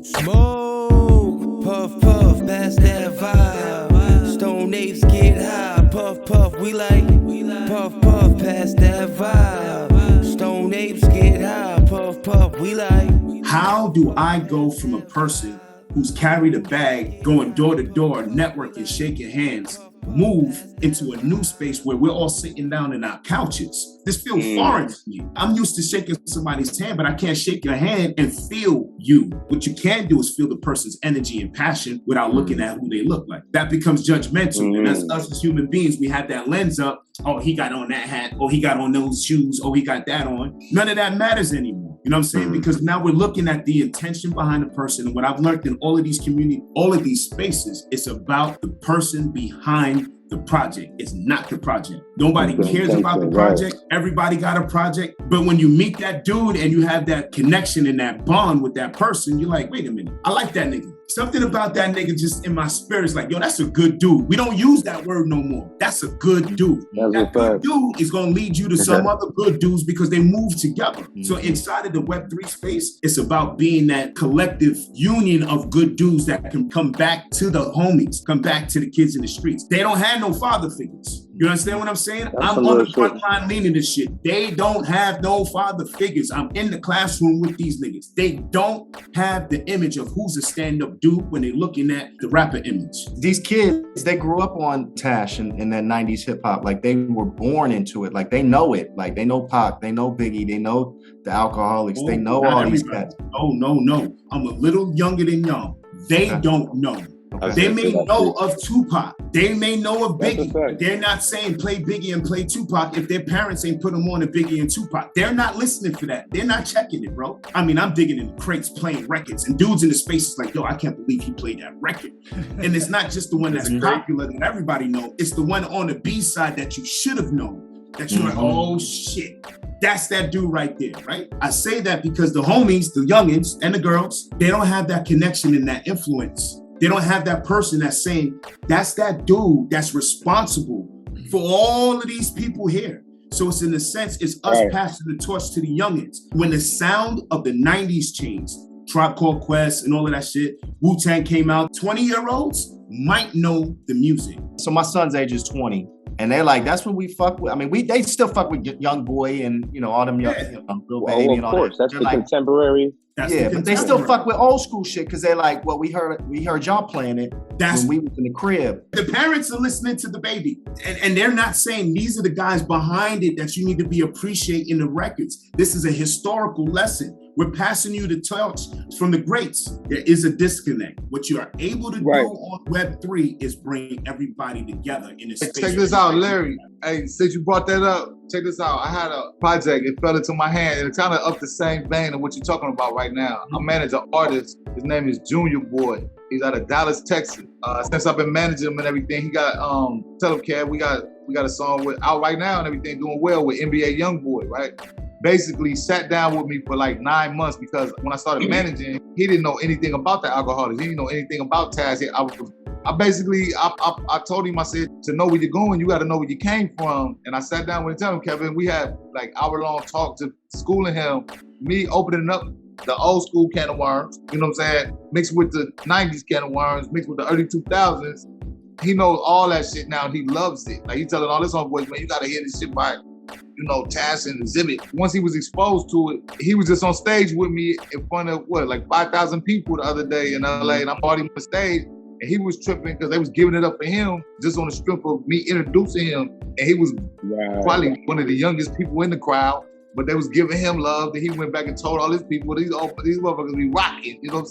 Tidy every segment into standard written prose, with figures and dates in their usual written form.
Smoke, puff, puff, pass that vibe. Stone apes get high, puff, puff, we like puff, puff, pass that vibe. Stone apes get high, puff, puff, we like. How do I go from a person who's carried a bag, going door to door, networking, shaking hands, move into a new space where we're all sitting down in our couches? This feels foreign to me. I'm used to shaking somebody's hand, but I can't shake your hand and feel you. What you can do is feel the person's energy and passion without looking at who they look like. That becomes judgmental. And as us as human beings, we have that lens up. Oh, he got on that hat. Oh, he got on those shoes. Oh, he got that on. None of that matters anymore. You know what I'm saying? Because now we're looking at the intention behind the person. And what I've learned in all of these communities, all of these spaces, it's about the person behind the project. It's not the project. Nobody cares about the project. Everybody got a project. But when you meet that dude and you have that connection and that bond with that person, you're like, wait a minute, I like that nigga. Something about that nigga just in my spirit is like, yo, that's a good dude. We don't use that word no more. That's a good dude. That good dude is going to lead you to some other good dudes because they move together. So inside of the Web3 space, it's about being that collective union of good dudes that can come back to the homies, come back to the kids in the streets. They don't have no father figures. You understand what I'm saying? I'm on the front line leaning this shit. They don't have no father figures. I'm in the classroom with these niggas. They don't have the image of who's a stand-up dude when they're looking at the rapper image. These kids, they grew up on Tash and that 90s hip hop. Like they were born into it. Like they know it. Like they know Pac, they know Biggie, they know the Alcoholics, they know all these cats. No. I'm a little younger than y'all. They don't know. Okay. They may know of Tupac. They may know of Biggie. They're not saying play Biggie and play Tupac if their parents ain't put them on to Biggie and Tupac. They're not listening for that. They're not checking it, bro. I mean, I'm digging in the crates playing records and dudes in the space is like, yo, I can't believe he played that record. And it's not just the one that's popular that everybody knows. It's the one on the B side that you should have known. That you're like, oh shit. That's that dude right there, right? I say that because the homies, the youngins and the girls, they don't have that connection and that influence. They don't have that person that's saying, that's that dude that's responsible for all of these people here. So it's in a sense, it's us passing the torch to the youngins. When the sound of the 90s changed, Tribe Called Quest and all of that shit, Wu-Tang came out, 20-year-olds might know the music. So my son's age is 20. And they're like, that's what we fuck with. I mean, they still fuck with Young Boy and, you know, all them young, Lil Baby and all that. Of course, that's the contemporary. But they still fuck with old school shit because they're like, well, we heard y'all playing it when we was in the crib. The parents are listening to the baby and they're not saying these are the guys behind it that you need to be appreciating the records. This is a historical lesson. We're passing you the torch from the greats. There is a disconnect. What you are able to do on Web3 is bring everybody together in a space. Check this out, Larry. Hey, since you brought that up, check this out. I had a project. It fell into my hand. And it's kind of up the same vein of what you're talking about right now. I manage an artist. His name is Junior Boy. He's out of Dallas, Texas. Since I've been managing him and everything, he got tell him, Kev, we got a song out right now and everything, doing well with NBA Youngboy, right? Basically sat down with me for like 9 months because when I started managing, he didn't know anything about the alcoholics. He didn't know anything about Taz. I told him, I said, to know where you're going, you got to know where you came from. And I sat down with him and told him, Kevin, we had like hour-long talk to schooling him, me opening up the old school can of worms, you know what I'm saying? Mixed with the 90s can of worms, mixed with the early 2000s. He knows all that shit now and he loves it. Like he's telling all his homeboys, man, you got to hear this shit by Tash and Exhibit. Once he was exposed to it, he was just on stage with me in front of like 5,000 people the other day in LA, and I'm already on stage, and he was tripping because they was giving it up for him just on the strength of me introducing him, and he was probably one of the youngest people in the crowd, but they was giving him love. Then he went back and told all his people, these motherfuckers be rocking, you know what I'm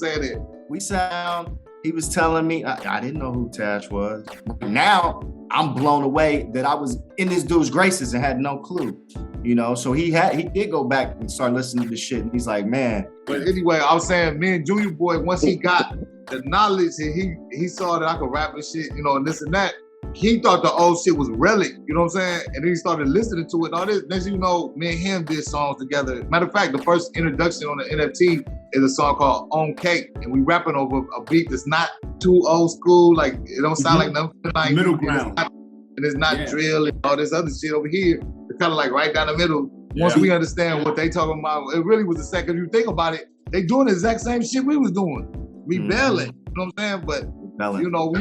saying? He was telling me, I didn't know who Tash was. Now, I'm blown away that I was in this dude's graces and had no clue, you know? So he did go back and start listening to this shit. And he's like, man. But anyway, I was saying, me and Junior Boy, once he got the knowledge and he saw that I could rap and shit, you know, and this and that, he thought the old shit was relic, you know what I'm saying? And then he started listening to it and all this. Next thing you know, me and him did songs together. Matter of fact, the first introduction on the NFT is a song called On Cake. And we rapping over a beat that's not too old school. Like, it don't sound like nothing. Like, middle ground. And it's not drill and all this other shit over here. It's kind of like right down the middle. Once we understand what they talking about, it really was a second. You think about it, they doing the exact same shit we was doing. Rebelling. You know what I'm saying? But you know,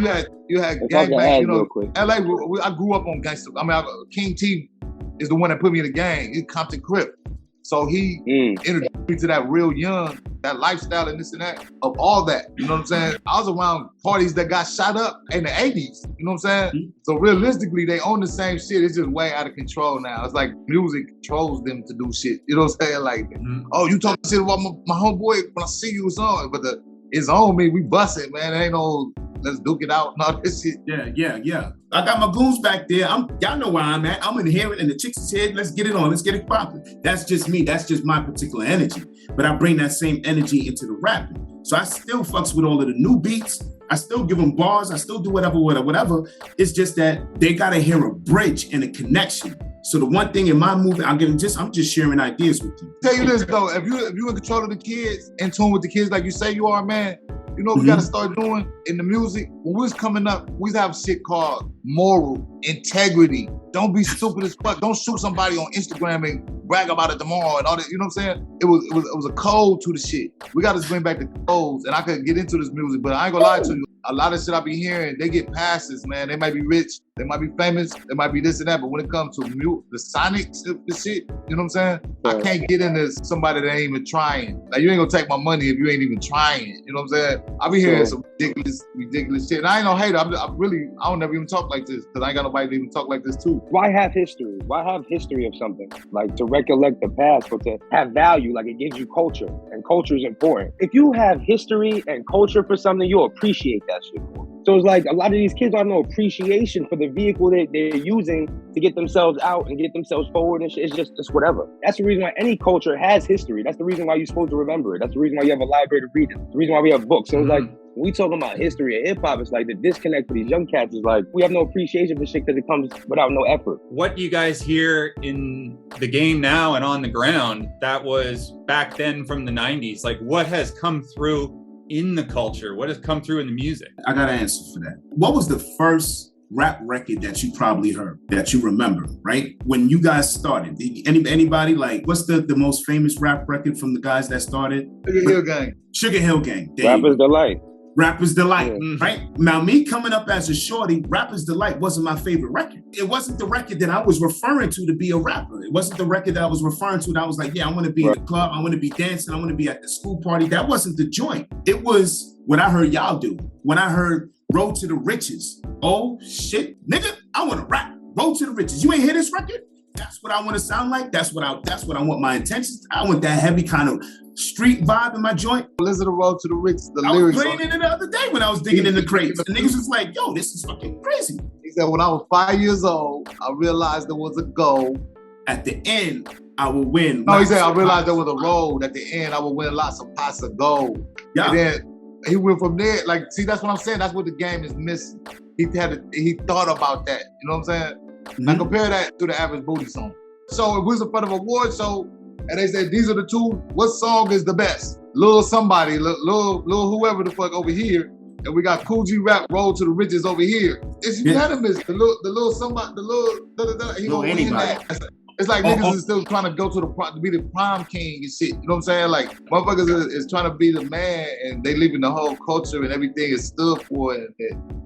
you had gangbang. You know, LA. I grew up on gangster. I mean, King T is the one that put me in the gang. He's Compton Crip. So he introduced me to that real young, that lifestyle and this and that, of all that. You know what I'm saying? I was around parties that got shot up in the 80s. You know what I'm saying? So realistically, they own the same shit. It's just way out of control now. It's like music controls them to do shit. You know what I'm saying? Like, oh, you talking shit about my homeboy, when I see you, it's on. But it's on me. We bust it, man. It ain't no, let's duke it out and all this shit. Yeah. I got my goons back there. Y'all know where I'm at. I'm in here and the chicks is here. Let's get it on. Let's get it popping. That's just me. That's just my particular energy. But I bring that same energy into the rapping. So I still fucks with all of the new beats. I still give them bars. I still do whatever. It's just that they gotta hear a bridge and a connection. So the one thing in my movement, I'm just sharing ideas with you. Tell you this though, if you in control of the kids, in tune with the kids like you say you are, man, you know what we gotta start doing in the music? When we was coming up, we used to have shit called moral, integrity. Don't be stupid as fuck. Don't shoot somebody on Instagram and brag about it tomorrow and all that. You know what I'm saying? It was a code to the shit. We gotta bring back the codes. And I could get into this music, but I ain't gonna lie to you. A lot of shit I be hearing, they get passes, man. They might be rich, they might be famous, they might be this and that. But when it comes to the sonics, the shit, you know what I'm saying? I can't get into somebody that ain't even trying. Like, you ain't gonna take my money if you ain't even trying. You know what I'm saying? I be hearing some ridiculous shit. And I ain't no hater. I don't never even talk like this because I ain't got nobody to even talk like this too. Why have history? Why have history of something? Like, to recollect the past, but to have value, like it gives you culture, and culture is important. If you have history and culture for something, you'll appreciate that shit more. So it's like a lot of these kids have no appreciation for the vehicle that they're using to get themselves out and get themselves forward and shit. It's whatever. That's the reason why any culture has history. That's the reason why you're supposed to remember it. That's the reason why you have a library to read it. That's the reason why we have books. So it's like, when we talking about history of hip hop, it's like the disconnect for these young cats is like, we have no appreciation for shit because it comes without no effort. What you guys hear in the game now and on the ground, that was back then from the 90s, like what has come through in the culture? What has come through in the music? I got an answer for that. What was the first rap record that you probably heard, that you remember, right? When you guys started, anybody like, what's the most famous rap record from the guys that started? Sugar Hill Gang. Rapper's Delight. Rapper's Delight, right? Now, me coming up as a shorty, Rapper's Delight wasn't my favorite record. It wasn't the record that I was referring to be a rapper. It wasn't the record that I was referring to that I was like, yeah, I want to be in the club, I want to be dancing, I want to be at the school party. That wasn't the joint. It was what I heard y'all do. When I heard Road to the Riches. Oh, shit, nigga, I want to rap. Road to the Riches. You ain't hear this record? That's what I want to sound like. That's what I want my intentions. I want that heavy kind of street vibe in my joint. Listen to Road to the Riches. I was playing it the other day when I was digging in the crates. The niggas was like, yo, this is fucking crazy. He said, when I was 5 years old, I realized there was a goal. At the end, I will win. No, he said, I realized there was a road. At the end, I will win lots of pots of gold. Yeah. And then he went from there. Like, see, that's what I'm saying. That's what the game is missing. He thought about that. You know what I'm saying? Now compare that to the average booty song. So if we was in front of an award show and they said, these are the two, what song is the best? Lil somebody, Lil whoever the fuck over here, and we got Cool G Rap Road to the Riches over here. It's unanimous. The little somebody, he gonna win that. It's like niggas is still trying to go to be the prom king and shit. You know what I'm saying? Like, motherfuckers is trying to be the man and they leaving the whole culture and everything is stood for. And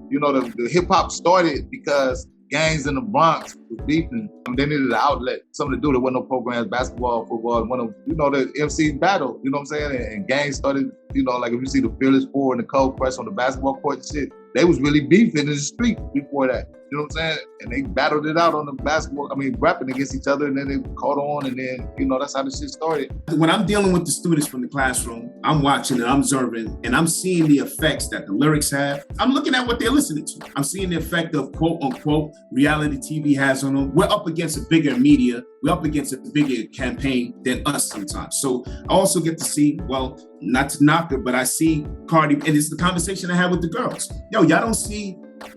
you know, the hip hop started because gangs in the Bronx was beefing. They needed an outlet, something to do. There wasn't no programs, basketball, football, the MC battle, you know what I'm saying? And gangs started, you know, like if you see the Fearless Four and the Cold Crush on the basketball court and shit, they was really beefing in the street before that. You know what I'm saying? And they battled it out on the rapping against each other, and then they caught on, and then, you know, that's how the shit started. When I'm dealing with the students from the classroom, I'm watching and I'm observing, and I'm seeing the effects that the lyrics have. I'm looking at what they're listening to. I'm seeing the effect of quote unquote reality TV has on them. We're up against a bigger media. We're up against a bigger campaign than us sometimes. So I also get to see, well, not to knock her, but I see Cardi, and it's the conversation I had with the girls. Yo, y'all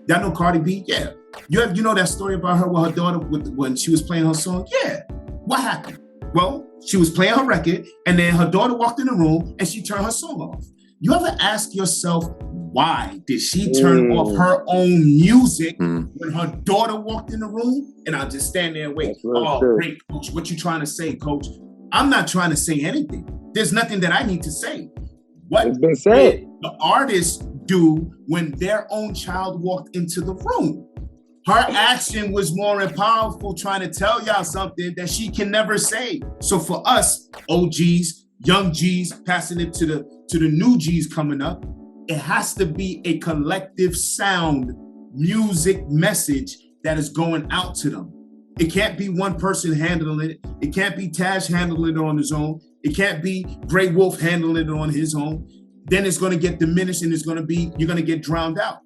know Cardi B? Yeah. You know that story about her with her daughter when she was playing her song? Yeah. What happened? Well, she was playing her record, and then her daughter walked in the room and she turned her song off. You ever ask yourself, why did she turn off her own music when her daughter walked in the room? And I'll just stand there and wait. Oh, great, coach. What you trying to say, coach? I'm not trying to say anything. There's nothing that I need to say. What It's been said. did the artists do when their own child walked into the room? Her action was more powerful, trying to tell y'all something that she can never say. So for us, OGs, young G's, passing it to the new G's coming up, it has to be a collective sound, music message that is going out to them. It can't be one person handling it. It can't be Tash handling it on his own. It can't be Grey Wolf handling it on his own. Then it's going to get diminished and you're going to get drowned out.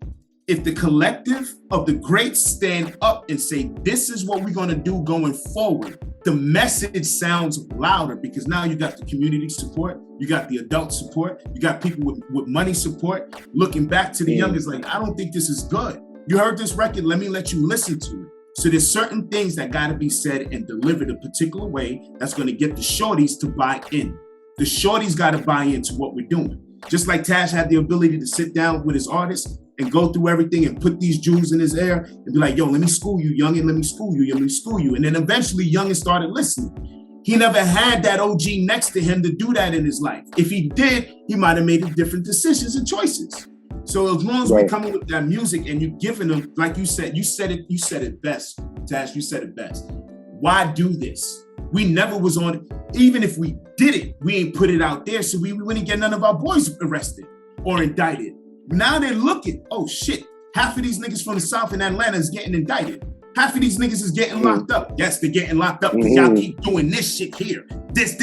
If the collective of the greats stand up and say, this is what we're going to do going forward, the message sounds louder because now you got the community support, you got the adult support, you got people with money support looking back to the youngest like, I don't think this is good. You heard this record, let me let you listen to it. So there's certain things that got to be said and delivered a particular way that's going to get the shorties to buy in. The shorties got to buy into what we're doing. Just like Tash had the ability to sit down with his artists and go through everything and put these jewels in his ear and be like, yo, let me school you, youngin', let me school you, let me school you. And then eventually youngin' started listening. He never had that OG next to him to do that in his life. If he did, he might have made different decisions and choices. So as long as we're coming with that music and you're giving them, like you said it best, Tash, you said it best. Why do this? We never was on it. Even if we did it, we ain't put it out there, so we wouldn't get none of our boys arrested or indicted. Now they're looking, oh shit, half of these niggas from the South in Atlanta is getting indicted. Half of these niggas is getting locked up. Yes, they're getting locked up because y'all keep doing this shit here. This.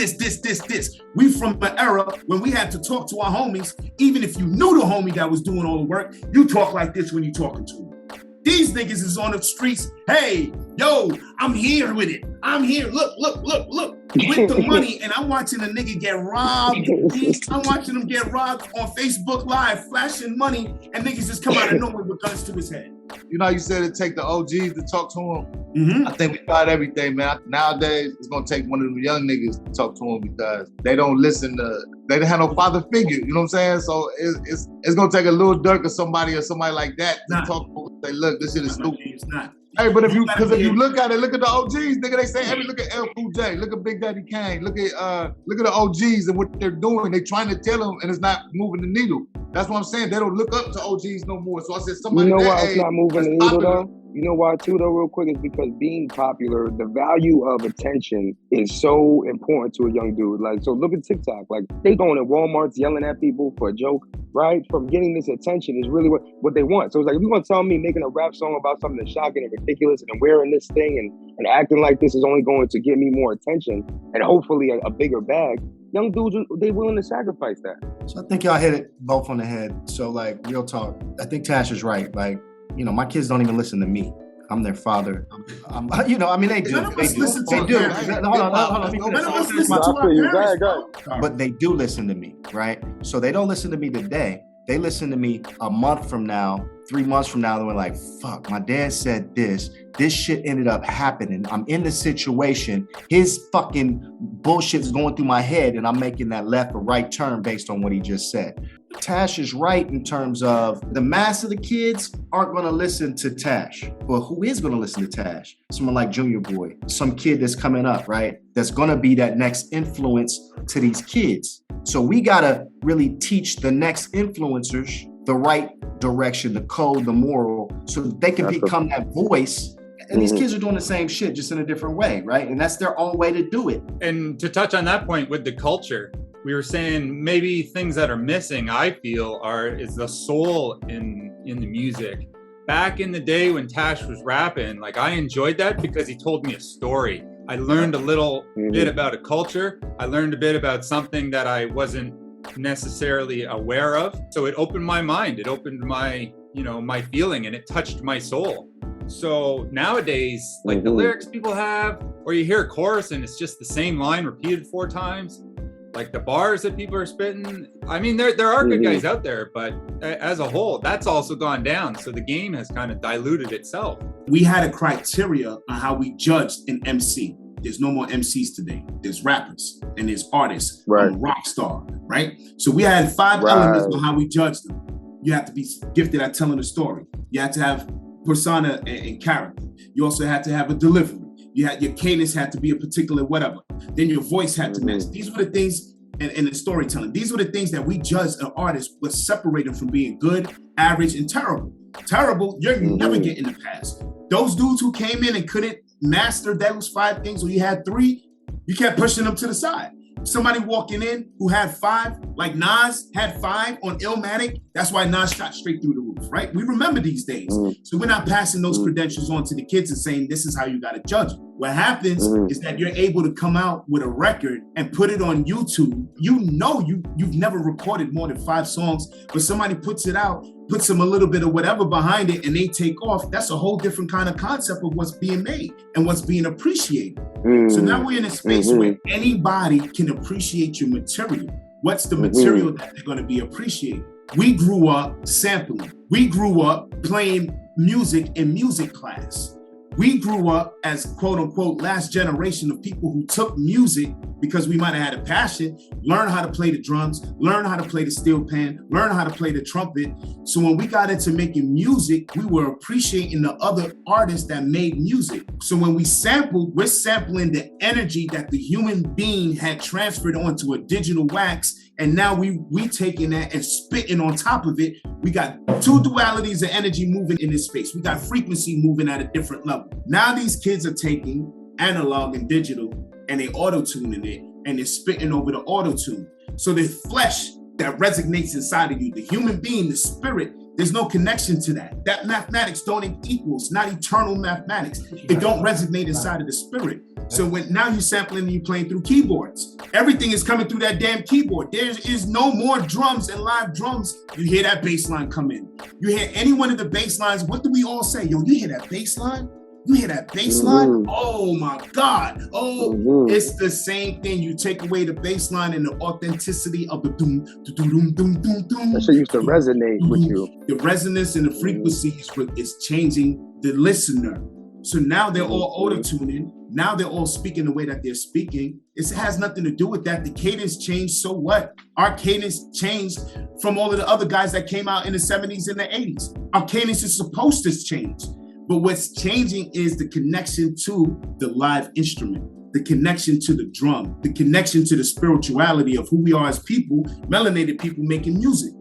We from an era when we had to talk to our homies. Even if you knew the homie that was doing all the work, you talk like this when you talking to him. These niggas is on the streets. Hey, yo, I'm here with it. I'm here. Look. With the money, and I'm watching a nigga get robbed. I'm watching him get robbed on Facebook Live, flashing money, and niggas just come out of nowhere with guns to his head. You know, you said it take the OGs to talk to him. Mm-hmm. I think we tried everything, man. Nowadays, it's gonna take one of the young niggas to talk to him because they don't listen to. They didn't have no father figure. You know what I'm saying? So it's gonna take a Lil Durk or somebody like that to talk to him and say, look, this shit is stupid. It's not. Hey, but if you look at it, look at the OGs, nigga. They say, hey, look at L Cool J, look at Big Daddy Kane, look at the OGs and what they're doing. They trying to tell them, and it's not moving the needle. That's what I'm saying. They don't look up to OGs no more. So I said, somebody. You know why it's not moving the needle though? You know why too though, real quick, is because being popular, the value of attention is so important to a young dude. Like, so look at TikTok. Like, they going to Walmarts yelling at people for a joke, right? From getting this attention is really what they want. So it's like, if you're gonna tell me making a rap song about something that's shocking and ridiculous and wearing this thing and acting like this is only going to get me more attention and hopefully a bigger bag, young dudes, they willing to sacrifice that. So I think y'all hit it both on the head. So like, real talk, I think Tash is right. Like, you know, my kids don't even listen to me. I'm their father. You know, I mean, they do. They do. Hold on. But they do listen to me, right? So they don't listen to me today. They listen to me a month from now, 3 months from now, and we're like, fuck, my dad said this. This shit ended up happening. I'm in the situation. His fucking bullshit is going through my head, and I'm making that left or right turn based on what he just said. Tash is right in terms of the mass of the kids aren't going to listen to Tash. But who is going to listen to Tash? Someone like Junior Boy, some kid that's coming up, right? That's going to be that next influence to these kids. So we got to really teach the next influencers the right direction, the code, the moral, so that they can become that voice. And these kids are doing the same shit, just in a different way, right? And that's their own way to do it. And to touch on that point with the culture, we were saying maybe things that are missing, I feel, is the soul in the music. Back in the day when Tash was rapping, like, I enjoyed that because he told me a story. I learned a little bit about a culture. I learned a bit about something that I wasn't necessarily aware of. So it opened my mind. It opened my feeling, and it touched my soul. So nowadays, like the lyrics people have, or you hear a chorus and it's just the same line repeated 4 times. Like the bars that people are spitting. I mean, there are good guys out there, but as a whole, that's also gone down. So the game has kind of diluted itself. We had a criteria on how we judged an MC. There's no more MCs today. There's rappers and there's artists. Right. I'm a rock star, right? So we had 5 elements on how we judged them. You have to be gifted at telling a story. You have to have persona and character. You also had to have a delivery. Your cadence had to be a particular whatever. Then your voice had to match. These were the things and in storytelling. These were the things that we judged an artist was separated from being good, average, and terrible. Terrible, you're never getting the pass. Those dudes who came in and couldn't master those 5 things, or you had 3, you kept pushing them to the side. Somebody walking in who had 5, like Nas had 5 on Illmatic, that's why Nas shot straight through the roof, right? We remember these days. So we're not passing those credentials on to the kids and saying, this is how you gotta judge it. What happens is that you're able to come out with a record and put it on YouTube. You know you've never recorded more than 5 songs, but somebody puts it out, puts some a little bit of whatever behind it, and they take off. That's a whole different kind of concept of what's being made and what's being appreciated. So now we're in a space where anybody can appreciate your material. What's the material that they're going to be appreciating? We grew up sampling. We grew up playing music in music class. We grew up as quote unquote last generation of people who took music because we might have had a passion, learn how to play the drums, learn how to play the steel pan, learn how to play the trumpet. So when we got into making music, we were appreciating the other artists that made music. So when we sampled, we're sampling the energy that the human being had transferred onto a digital wax. And now we taking that and spitting on top of it. We got 2 dualities of energy moving in this space. We got frequency moving at a different level. Now these kids are taking analog and digital and they auto-tuning it and they're spitting over the auto-tune. So the flesh that resonates inside of you, the human being, the spirit, there's no connection to that. That mathematics don't equal, it's not eternal mathematics. It don't resonate inside of the spirit. So when now you're sampling and you're playing through keyboards, everything is coming through that damn keyboard. There is no more drums and live drums. You hear that bass line come in. You hear any one of the bass lines, what do we all say? Yo, you hear that bass line? You hear that bass line? Oh my God. It's the same thing. You take away the bass line and the authenticity of the doom, doom, doom, doom, doom. That shit used to resonate with you. The resonance and the frequency is changing the listener. So now they're all auto-tuning. Now they're all speaking the way that they're speaking. It has nothing to do with that. The cadence changed, so what? Our cadence changed from all of the other guys that came out in the 70s and the 80s. Our cadence is supposed to change. But what's changing is the connection to the live instrument, the connection to the drum, the connection to the spirituality of who we are as people, melanated people making music.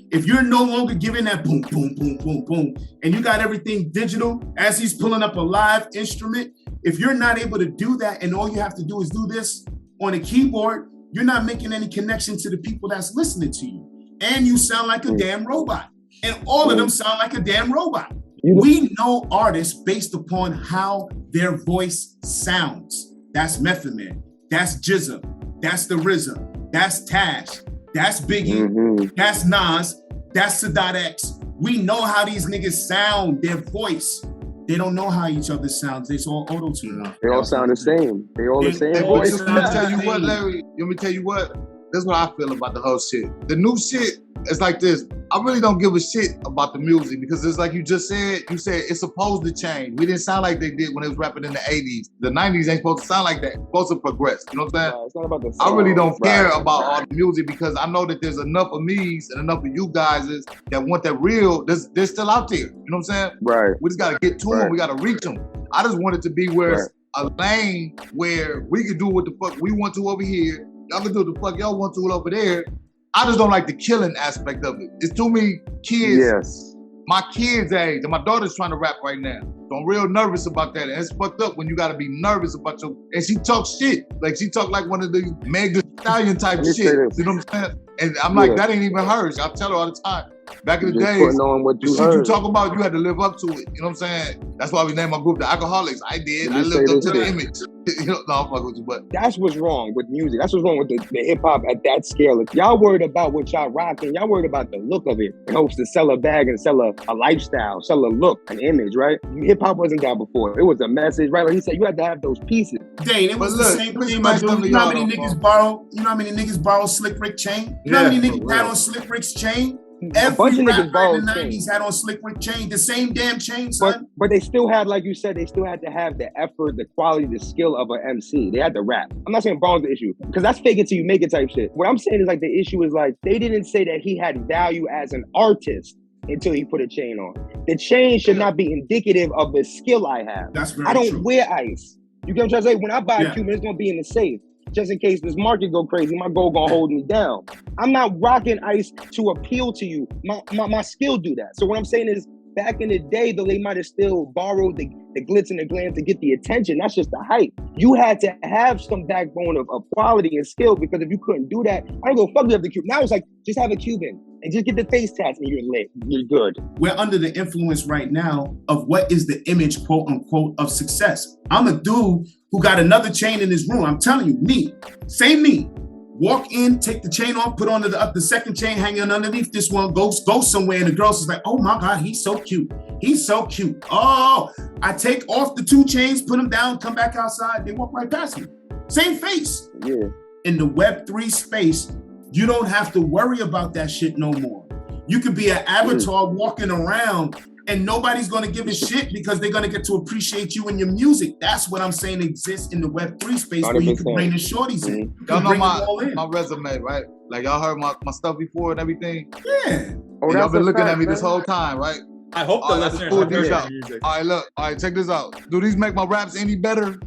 If you're no longer giving that boom, boom, boom, boom, boom, and you got everything digital as he's pulling up a live instrument, if you're not able to do that and all you have to do is do this on a keyboard, you're not making any connection to the people that's listening to you. And you sound like a damn robot. And all of them sound like a damn robot. We know artists based upon how their voice sounds. That's Method Man. That's Jizza. That's the RZA. That's Tash. That's Biggie. That's Nas. That's Sadat X. We know how these niggas sound, their voice. They don't know how each other sounds. It's all auto-tune. They all sound the same. They all the same voice. Let me tell you what, Larry. Let me tell you what. That's what I feel about the whole shit. The new shit is like this. I really don't give a shit about the music because it's like you just said. You said it's supposed to change. We didn't sound like they did when they was rapping in the 80s. The 90s ain't supposed to sound like that. It's supposed to progress. You know what I'm saying? It's not about the sound. I really don't care about all the music because I know that there's enough of me's and enough of you guys that want that real. They're still out there. You know what I'm saying? Right. We just got to get to them. We got to reach them. I just want it to be where it's a lane where we can do what the fuck we want to over here. Y'all can do what the fuck y'all want to over there. I just don't like the killing aspect of it. It's too many kids, my kids' age, and my daughter's trying to rap right now. So I'm real nervous about that. And it's fucked up when you gotta be nervous about your, and she talks shit. Like she talk like one of the Meg Thee Stallion type shit. You know what I'm saying? And I'm like, that ain't even hers. I tell her all the time. Back in the days, the shit you talk about, you had to live up to it. You know what I'm saying? That's why we named my group the Alcoholics. I did. I lived up to the image. You know, no, I'm fucking with you, but that's what's wrong with music. That's what's wrong with the hip hop at that scale. If y'all worried about what y'all rocking, y'all worried about the look of it in hopes to sell a bag and sell a lifestyle, sell a look, an image, right? Hip hop wasn't that before. It was a message, right? Like he said, you had to have those pieces. Dane, it was the same thing, my dude. You know how many niggas borrow? You know how many niggas borrow Slick Rick chain? You know how many niggas had on Slick Rick's chain? Every rapper in the 90s had on Slick Rick chain, the same damn chain, son. But they still had, like you said, they still had to have the effort, the quality, the skill of an MC. They had to rap. I'm not saying borrow's the issue, because that's fake it till you make it type shit. What I'm saying is like the issue is like, they didn't say that he had value as an artist until he put a chain on. The chain should not be indicative of the skill I have. That's very I don't true. wear ice. You get what I'm trying to say? When I buy a Cuban, it's gonna be in the safe. just in case this market go crazy, my gold gonna hold me down. I'm not rocking ice to appeal to you. My skill do that. So what I'm saying is, back in the day, though, they might have still borrowed the glitz and the glam to get the attention. That's just the hype. You had to have some backbone of quality and skill, because if you couldn't do that, I don't go fuck you up the Cuban. Now it's like, just have a Cuban and just get the face tats and you're lit. You're good. We're under the influence right now of what is the image, quote unquote, of success. I'm a dude who got another chain in his room. I'm telling you, me, same me. Walk in, take the chain off, put on the second chain hanging underneath this one, go somewhere, and the girls is like, oh my God, he's so cute. He's so cute. Oh, I take off the 2 chains, put them down, come back outside, they walk right past me. Same face. Yeah. In the Web3 space, you don't have to worry about that shit no more. You could be an avatar walking around and nobody's going to give a shit because they're going to get to appreciate you and your music. That's what I'm saying exists in the Web3 space 100%. Where you can bring the shorties in. Y'all know my resume, right? Like y'all heard my stuff before and everything? Yeah. Oh, y'all been looking at me this whole time, right? I hope the listeners have heard your music. All right, look. All right, check this out. Do these make my raps any better?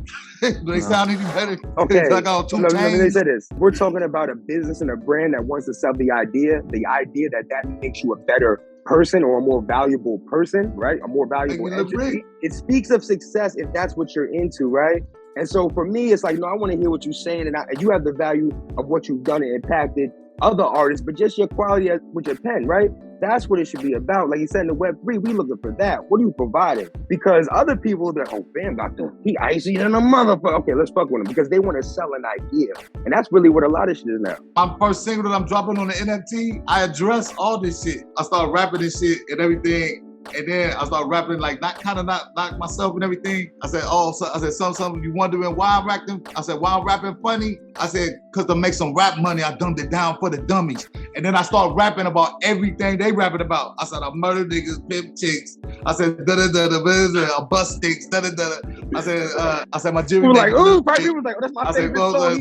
Do they sound any better? Okay. Like all 2 Let me say chains? this. We're talking about a business and a brand that wants to sell the idea that makes you a better person or a more valuable person, right? A more valuable entity. It speaks of success if that's what you're into, right? And so for me, it's like, no, I want to hear what you're saying, and you have the value of what you've done and impacted other artists, but just your quality with your pen, right? That's what it should be about. Like you said, in the Web3, we looking for that. What are you providing? Because other people that, oh, fam got he icy than a motherfucker. Okay, let's fuck with him, because they want to sell an idea. And that's really what a lot of shit is now. My first single that I'm dropping on the NFT, I address all this shit. I started rapping this shit and everything. And then I started rapping like not myself and everything. I said, something you wondering why I'm rapping? I said, why I'm rapping funny? I said, cause to make some rap money, I dumbed it down for the dummies. And then I started rapping about everything they rapping about. I said, I murder niggas, pimp chicks. I said, I bust sticks, I said, my jewelry. Like, ooh, probably was like, oh, that's my favorite song.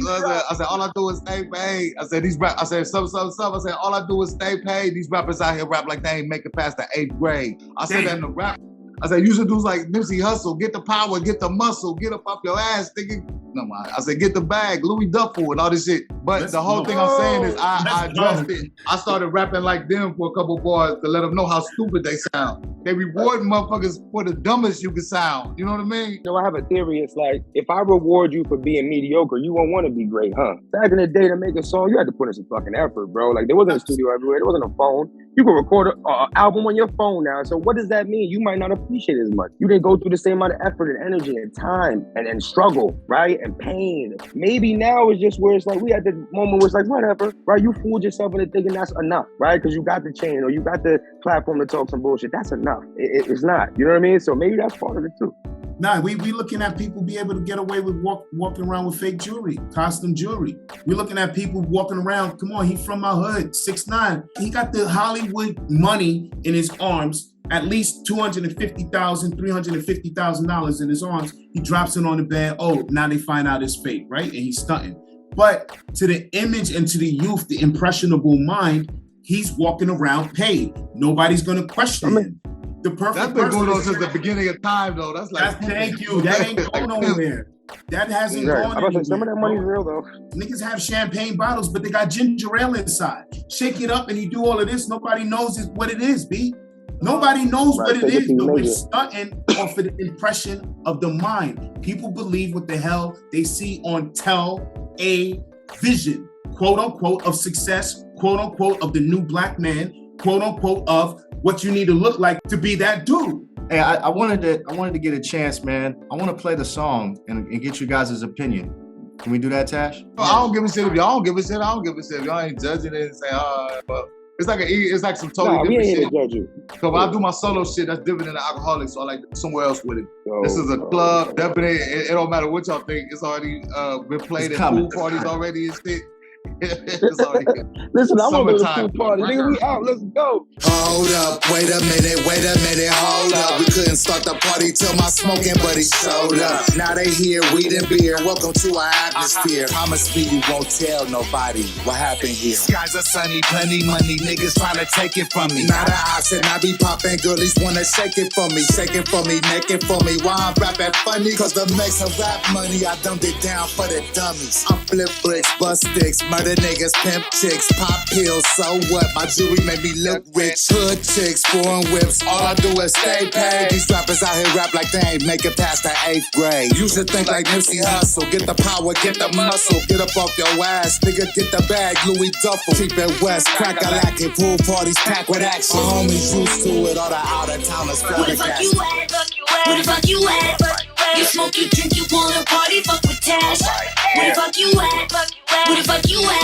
I said, all I do is stay paid. I said, I said, some. I said, all I do is stay paid. These rappers out here rap like they ain't making past the 8th grade. I said that in the rap. I said, you should do like Nipsey Hussle, get the power, get the muscle, get up off your ass, nigga. No, man. I said, get the bag, Louis Duffel and all this shit. But the whole thing I'm saying is I addressed it. I started rapping like them for a couple bars to let them know how stupid they sound. They reward motherfuckers for the dumbest you can sound. You know what I mean? You know, I have a theory. It's like, if I reward you for being mediocre, you won't want to be great, huh? Back in the day, to make a song, you had to put in some fucking effort, bro. Like, there wasn't a studio everywhere. There wasn't a phone. You can record an album on your phone now. So what does that mean? You might not appreciate it as much. You didn't go through the same amount of effort and energy and time and struggle, right? And pain. Maybe now it's just where it's like, we had the moment where it's like, whatever, right? You fooled yourself into thinking that's enough, right? Because you got the chain or you got the platform to talk some bullshit. That's enough. It's not. You know what I mean? So maybe that's part of it too. Nah, we looking at people be able to get away with walking around with fake jewelry, costume jewelry. We're looking at people walking around. Come on, he from my hood, 6'9". He got the Hollywood money in his arms, at least $250,000, $350,000 in his arms. He drops it on the bed. Oh, now they find out it's fake, right? And he's stunting. But to the image and to the youth, the impressionable mind, he's walking around paid. Nobody's gonna question him. The perfect that's been going on since the beginning of time, though. Thank you. That ain't going nowhere. That hasn't gone anywhere. Some of that money's real, though. Niggas have champagne bottles, but they got ginger ale inside. Shake it up and you do all of this. Nobody knows what it is, B. Nobody knows what it is, but we're stunting off of the impression of the mind. People believe what the hell they see on television, quote unquote, of success, quote unquote, of the new black man, quote unquote, of what you need to look like to be that dude. Hey, I wanted to get a chance, man. I want to play the song and get you guys' opinion. Can we do that, Tash? No, I don't give a shit if y'all don't give a shit. I don't give a shit if y'all ain't judging it and saying, but it's like some totally different shit. Judge you. So when I do my solo shit, that's different than the alcoholic. So I like somewhere else with it. This is a club. Definitely, it don't matter what y'all think. It's already been played at pool parties already and shit. It's all here. Listen, I want to go to the Summertime, pool party. my Nigga, we girl. out. Let's go. Hold up, wait a minute, hold up. We couldn't start the party till my smoking buddy showed up. Now they here, weed and beer. Welcome to our atmosphere. Promise me you won't tell nobody what happened here. Skies are sunny, plenty money, niggas trying to take it from me. Not an option, I be popping, girlies wanna shake it for me, naked for me. Why I'm rapping funny? Cause the mix of rap money, I dumped it down for the dummies. I flip bricks, bust sticks, murder niggas, pimp chicks, pop pills, so what? My jewelry made me look rich. Hood chicks, foreign whips, all I do is stay paid. These rappers out here rap like they ain't make it past the 8th grade. You should think like Nipsey Hussle, get the power, get the muscle, get up off your ass, nigga, get the bag, Louis Duffel. Keep it west, crack a lacking, pool parties packed with action. My homies used to it, all the out-of-towners feel Where the the fuck gas. you at? Where the fuck you at? You smoke, you drink, you wanna party, fuck with Tash. Where the fuck you at? Where the fuck you at?